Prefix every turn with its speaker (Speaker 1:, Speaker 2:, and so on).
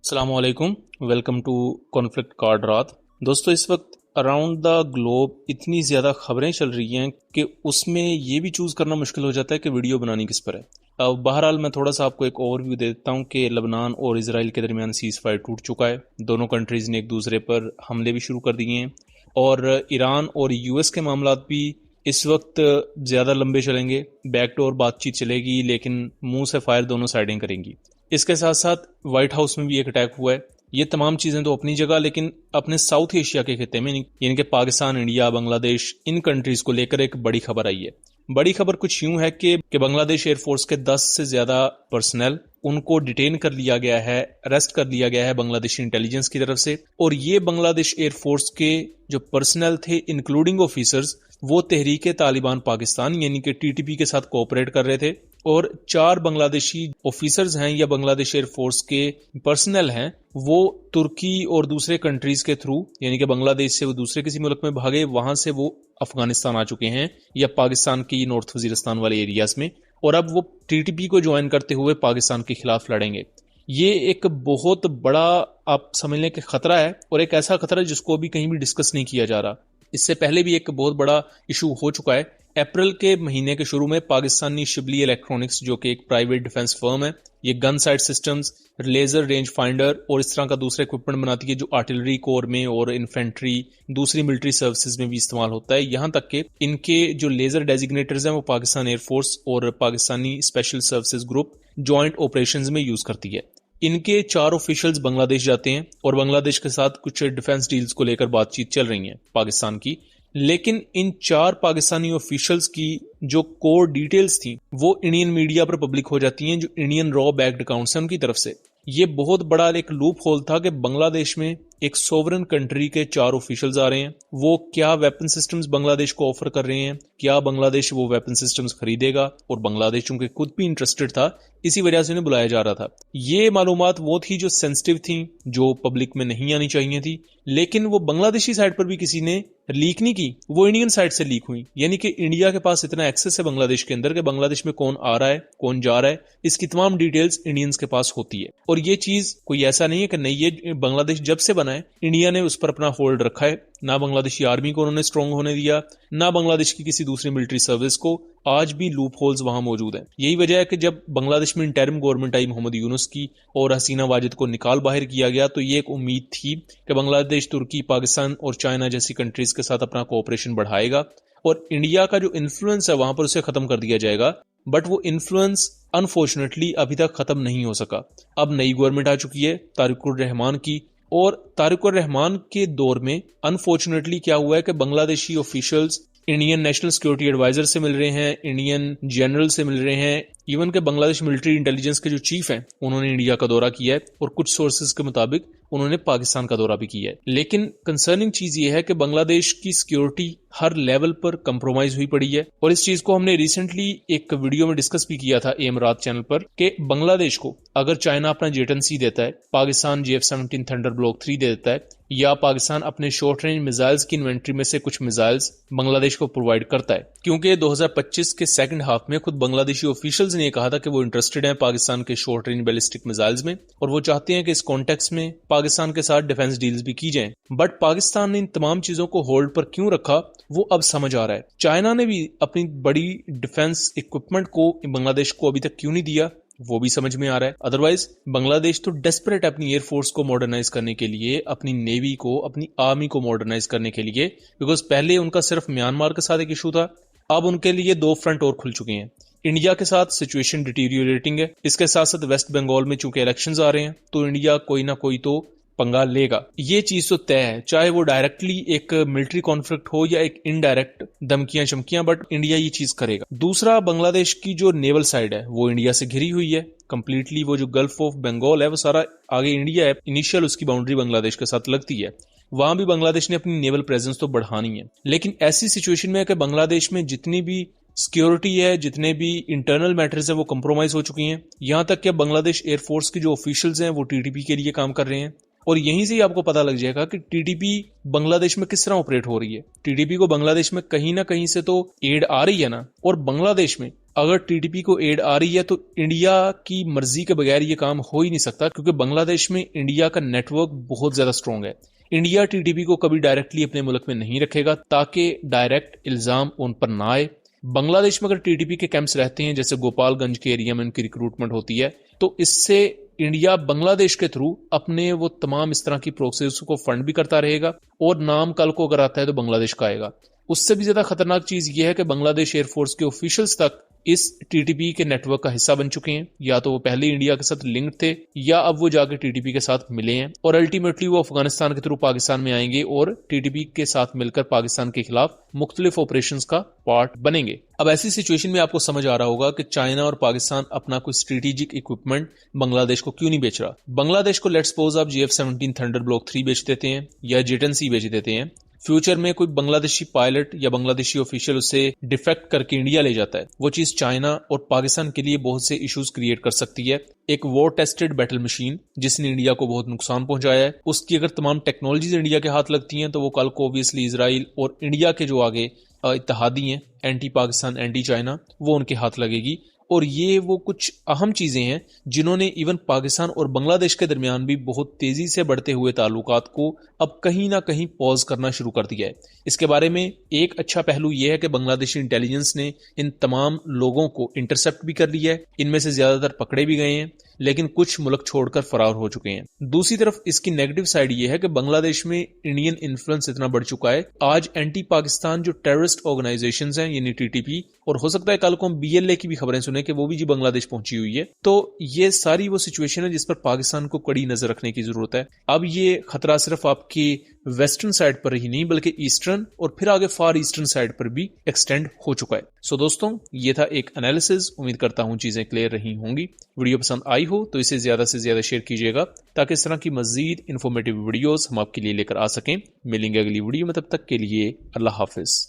Speaker 1: अस्सलामुअलैकुम, welcome to conflict card रात। दोस्तों, इस वक्त अराउंड द ग्लोब इतनी ज़्यादा खबरें चल रही हैं कि उसमें ये भी चूज़ करना मुश्किल हो जाता है कि वीडियो बनानी किस पर है। अब बहरहाल मैं थोड़ा सा आपको एक ओवरव्यू दे देता हूँ कि लबनान और इजराइल के दरमियान सीज़ फायर टूट चुका है। दोनों कंट्रीज़ ने एक दूसरे पर हमले भी शुरू कर दिए हैं और ईरान और यूएस के मामलात भी इस वक्त ज़्यादा लंबे चलेंगे। बैकडोर बातचीत चलेगी लेकिन मुंह से फायर दोनों साइडें करेंगी। इसके साथ साथ व्हाइट हाउस में भी एक अटैक हुआ है। ये तमाम चीज़ें तो अपनी जगह, लेकिन अपने साउथ एशिया के खिते में यानी कि पाकिस्तान, इंडिया, बांग्लादेश, इन कंट्रीज़ को लेकर एक बड़ी खबर आई है। बड़ी खबर कुछ यूं है कि बांग्लादेश एयरफोर्स के 10 से ज़्यादा पर्सनल उनको डिटेन कर लिया गया है, अरेस्ट कर लिया गया है बांग्लादेशी इंटेलिजेंस की तरफ से। और ये बांग्लादेश एयरफोर्स के जो पर्सनल थे इंक्लूडिंग ऑफिसर्स, वो तहरीक तालिबान पाकिस्तान यानी कि टीटीपी के साथ कोऑपरेट कर रहे थे। और 4 बांग्लादेशी ऑफिसर्स हैं या बांग्लादेश एयरफोर्स के पर्सनल हैं, वो तुर्की और दूसरे कंट्रीज के थ्रू यानी कि बांग्लादेश से वो दूसरे किसी मुल्क में भागे, वहां से वो अफगानिस्तान आ चुके हैं या पाकिस्तान की नॉर्थ वजीरिस्तान वाले एरियाज में, और अब वो टीटीपी को ज्वाइन करते हुए पाकिस्तान के खिलाफ लड़ेंगे। ये एक बहुत बड़ा, आप समझ लें कि खतरा है, और एक ऐसा खतरा है जिसको अभी कहीं भी डिस्कस नहीं किया जा रहा। इससे पहले भी एक बहुत बड़ा इशू हो चुका है। अप्रैल के महीने के शुरू में पाकिस्तानी शिबली इलेक्ट्रॉनिक्स, जो कि एक प्राइवेट डिफेंस फर्म है, ये gun sight systems, laser range finder और इस तरह का दूसरा इक्विपमेंट बनाती है जो आर्टिलरी कोर में और इन्फेंट्री, दूसरी मिलिट्री सर्विसेज में भी इस्तेमाल होता है। यहां तक कि इनके जो लेजर डेजिग्नेटर्स हैं वो पाकिस्तान एयरफोर्स और Pakistani special services group joint operations में यूज करती है। इनके 4 ऑफिशियल्स बांग्लादेश जाते हैं और बांग्लादेश के साथ कुछ डिफेंस डील्स को लेकर बातचीत चल रही है पाकिस्तान की। लेकिन इन 4 पाकिस्तानी ऑफिशियल्स की जो कोर डिटेल्स थी वो इंडियन मीडिया पर पब्लिक हो जाती हैं, जो इंडियन रॉ बैक्ड अकाउंट्स हैं उनकी तरफ से। ये बहुत बड़ा एक लूप होल था कि बांग्लादेश में एक सोवरेन कंट्री के 4 ऑफिशियल्स आ रहे हैं। वो क्या वेपन सिस्टम्स बांग्लादेश को ऑफर कर रहे हैं, क्या बांग्लादेश वो वेपन सिस्टम्स खरीदेगा, और बांग्लादेश चूंकि खुद भी इंटरेस्टेड था, इसी वजह से उन्हें बुलाया जा रहा था। ये मालूमात वो थी जो सेंसिटिव थी, जो पब्लिक में नहीं आनी चाहिए थी, लेकिन वो बांग्लादेशी साइड पर भी किसी ने लीक नहीं की, वो इंडियन साइड से लीक हुई। यानी कि इंडिया के पास इतना एक्सेस है बांग्लादेश के अंदर कि बांग्लादेश में कौन आ रहा है, कौन जा रहा है, इसकी तमाम डिटेल्स इंडियंस के पास होती है। और ये चीज कोई ऐसा नहीं है कि नहीं, ये बांग्लादेश जब से बना है इंडिया ने उस पर अपना होल्ड रखा है। ना बांग्लादेशी आर्मी को उन्होंने स्ट्रांग होने दिया, ना बांग्लादेश की किसी दूसरी मिलिट्री सर्विस को। आज भी लूप होल्स वहां मौजूद हैं। यही वजह है कि जब बांग्लादेश में इंटरिम गवर्नमेंट आई मोहम्मद यूनुस की और हसीना वाजिद को निकाल बाहर किया गया, तो ये एक उम्मीद थी कि बांग्लादेश, तुर्की, पाकिस्तान और चाइना जैसी कंट्रीज के साथ अपना कोऑपरेशन बढ़ाएगा और इंडिया का जो इन्फ्लुएंस है वहां पर उसे खत्म कर दिया जाएगा। बट वो इन्फ्लुएंस अनफॉर्चुनेटली अभी तक खत्म नहीं हो सका। अब नई गवर्नमेंट आ चुकी है तारिकुर रहमान की, और तारिकुर रहमान के दौर में अनफॉर्चुनेटली क्या हुआ है कि Bangladeshi officials Indian national security adviser से मिल रहे हैं, इंडियन जनरल से मिल रहे हैं, इवन के बांग्लादेश मिलिट्री इंटेलिजेंस के जो चीफ हैं उन्होंने इंडिया का दौरा किया है, और कुछ सोर्सेज के मुताबिक उन्होंने पाकिस्तान का दौरा भी किया है। लेकिन कंसर्निंग चीज ये है कि बांग्लादेश की सिक्योरिटी हर लेवल पर कंप्रोमाइज हुई पड़ी है, और इस चीज को हमने रिसेंटली एक वीडियो में डिस्कस भी किया था एम रात चैनल पर, कि बांग्लादेश को अगर चाइना अपना J-10C देता है, पाकिस्तान JF-17 थंडर ब्लॉक 3 दे देता है, या पाकिस्तान अपने शॉर्ट रेंज मिसाइल्स की इन्वेंट्री में से कुछ मिसाइल्स बांग्लादेश को प्रोवाइड करता है, क्योंकि 2025 के सेकंड हाफ में खुद बांग्लादेशी ऑफिशियल्स ने कहा था कि वो इंटरेस्टेड हैं पाकिस्तान के शॉर्ट रेंज बैलिस्टिक मिसाइल्स में, और वो चाहते हैं कि इस कॉन्टेक्स्ट में पाकिस्तान के साथ डिफेंस डील्स भी की जाएं। बट पाकिस्तान ने इन तमाम चीजों को होल्ड पर क्यों रखा, वो अब समझ आ रहा है। चाइना ने भी अपनी बड़ी डिफेंस इक्विपमेंट को बांग्लादेश को अभी तक क्यों नहीं दिया, वो भी समझ में आ रहा है। अदरवाइज बांग्लादेश तो डेस्परेट अपनी एयरफोर्स को मॉडर्नाइज करने के लिए, अपनी नेवी को, अपनी आर्मी को मॉडर्नाइज करने के लिए, बिकॉज पहले उनका सिर्फ म्यांमार के साथ एक इशू था, अब उनके लिए 2 फ्रंट और खुल चुके हैं। इंडिया के साथ सिचुएशन डिटीरियोरेटिंग है, इसके साथ साथ वेस्ट बंगाल में चूंकि इलेक्शंस आ रहे हैं, तो इंडिया कोई ना कोई तो पंगा लेगा। ये चीज तो तय है, चाहे वो डायरेक्टली एक मिलिट्री कॉन्फ्लिक्ट हो या एक इनडायरेक्ट धमकियां चमकियां, बट इंडिया ये चीज करेगा। दूसरा, बांग्लादेश की जो नेवल साइड है वो इंडिया से घिरी हुई है कंप्लीटली। वो जो गल्फ ऑफ बंगाल है वो सारा आगे इंडिया है, इनिशियल उसकी बाउंड्री बांग्लादेश के साथ लगती है। वहां भी बांग्लादेश ने अपनी नेवल प्रेजेंस तो बढ़ानी है, लेकिन ऐसी सिचुएशन में है कि बांग्लादेश में जितनी भी सिक्योरिटी है, जितने भी इंटरनल मैटर्स हैं वो कंप्रोमाइज हो चुकी हैं। यहां तक कि बांग्लादेश एयरफोर्स के जो ऑफिशियल्स हैं वो टीटीपी के लिए काम कर रहे हैं, और यहीं से ही आपको पता लग जाएगा कि टीटीपी बांग्लादेश में किस तरह ऑपरेट हो रही है। टीटीपी को बांग्लादेश में कहीं ना कहीं से तो एड आ रही है ना, और बांग्लादेश में अगर टीटीपी को एड आ रही है तो इंडिया की मर्जी के बगैर ये काम हो ही नहीं सकता, क्योंकि बांग्लादेश में इंडिया का नेटवर्क बहुत ज्यादा स्ट्रांग है। इंडिया टीटीपी को कभी डायरेक्टली अपने मुल्क में नहीं रखेगा ताकि डायरेक्ट इल्जाम उन पर ना आए। बांग्लादेश में अगर टीटीपी के कैंप्स रहते हैं, जैसे गोपालगंज के एरिया में उनकी रिक्रूटमेंट होती है, तो इससे इंडिया बांग्लादेश के थ्रू अपने वो तमाम इस तरह की प्रोसेस को फंड भी करता रहेगा, और नाम कल को अगर आता है तो बांग्लादेश का आएगा। उससे भी ज्यादा खतरनाक चीज यह है कि बांग्लादेश एयरफोर्स के ऑफिशियल्स तक इस टीटीपी के नेटवर्क का हिस्सा बन चुके हैं। या तो वो पहले इंडिया के साथ लिंक्ड थे, या अब वो जाके टीटीपी के साथ मिले हैं, और अल्टीमेटली वो अफगानिस्तान के थ्रू पाकिस्तान में आएंगे और टीटीपी के साथ मिलकर पाकिस्तान के खिलाफ मुख्तलिफ ऑपरेशंस का पार्ट बनेंगे। अब ऐसी सिचुएशन में आपको समझ आ रहा होगा कि चाइना और पाकिस्तान अपना कोई स्ट्रेटेजिक इक्विपमेंट बांग्लादेश को क्यों नहीं बेच रहा। बांग्लादेश को लेट्स सपोज आप GF-17 थंडर ब्लॉक 3 बेच देते हैं या J-10C बेच देते हैं, फ्यूचर में कोई बांग्लादेशी पायलट या बांग्लादेशी ऑफिशियल उसे डिफेक्ट करके इंडिया ले जाता है, वो चीज चाइना और पाकिस्तान के लिए बहुत से इश्यूज क्रिएट कर सकती है। एक वॉर टेस्टेड बैटल मशीन जिसने इंडिया को बहुत नुकसान पहुंचाया है, उसकी अगर तमाम टेक्नोलॉजीज इंडिया के हाथ लगती हैं तो वो कल को ऑब्वियसली इजराइल और इंडिया के जो आगे इत्तेहादी हैं, एंटी पाकिस्तान एंटी चाइना, वो उनके हाथ लगेगी। और ये वो कुछ अहम चीजें हैं जिन्होंने इवन पाकिस्तान और बांग्लादेश के दरमियान भी बहुत तेजी से बढ़ते हुए ताल्लुकात को अब कहीं ना कहीं पॉज करना शुरू कर दिया है। इसके बारे में एक अच्छा पहलू यह है कि बांग्लादेशी इंटेलिजेंस ने इन तमाम लोगों को इंटरसेप्ट भी कर लिया है। इनमें से ज्यादातर पकड़े भी गए हैं, लेकिन कुछ मुल्क छोड़कर फरार हो चुके हैं। दूसरी तरफ इसकी नेगेटिव साइड ये है कि बांग्लादेश में इंडियन इन्फ्लुएंस इतना बढ़ चुका है, आज एंटी पाकिस्तान जो टेररिस्ट ऑर्गेनाइजेशंस हैं यानी टीटीपी, और हो सकता है कल को हम BLA की भी खबरें सुने कि वो भी जी बांग्लादेश पहुंची हुई है। तो ये सारी वो सिचुएशन है जिस पर पाकिस्तान को कड़ी नजर रखने की जरूरत है। अब ये खतरा सिर्फ आपकी वेस्टर्न साइड पर ही नहीं बल्कि ईस्टर्न और फिर आगे फार ईस्टर्न साइड पर भी एक्सटेंड हो चुका है। सो दोस्तों, ये था एक एनालिसिस। उम्मीद करता हूं चीजें क्लियर रही होंगी। वीडियो पसंद आई हो तो इसे ज्यादा से ज्यादा शेयर कीजिएगा ताकि इस तरह की मजीद इन्फॉर्मेटिव वीडियोस हम आपके लिए लेकर आ सकें। मिलेंगे अगली वीडियो में, तब तक के लिए अल्लाह हाफिज।